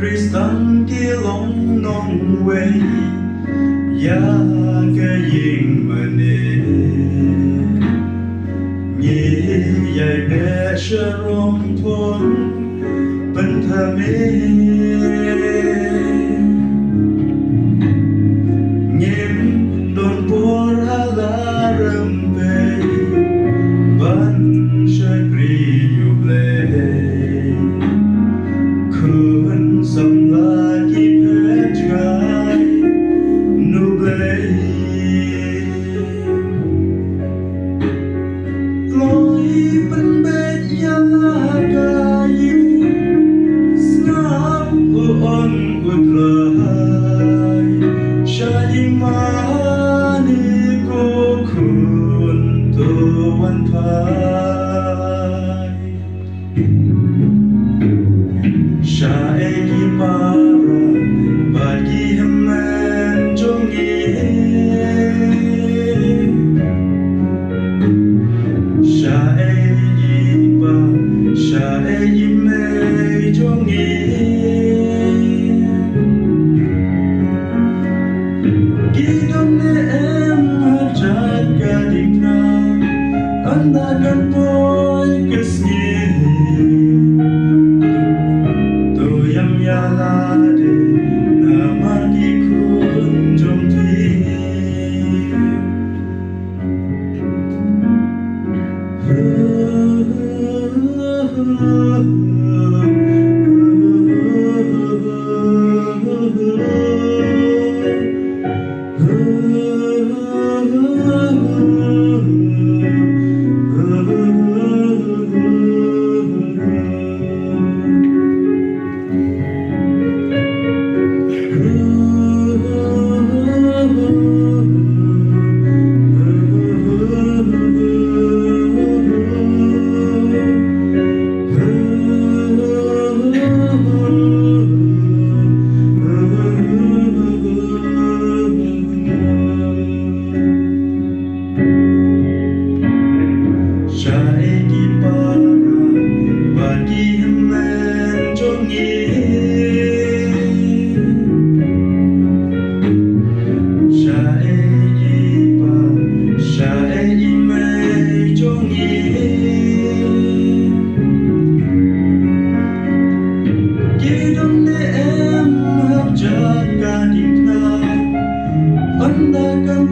Khristan kia long nong way ya ke ying mane ni yai be sharong thon ban tha me ngem don por hala ram pe ban shakri yu ble Khun Samla ki pet gai nu ble loi ban bet ya ga yu snap u on utlai shai mani ko khun to wan phai Shai ki para bagi haman jongi Shai pa shai me jongi Kidam ne em hajat kadikna andakan boy kesni Yalade namaki kun jomti Anda kan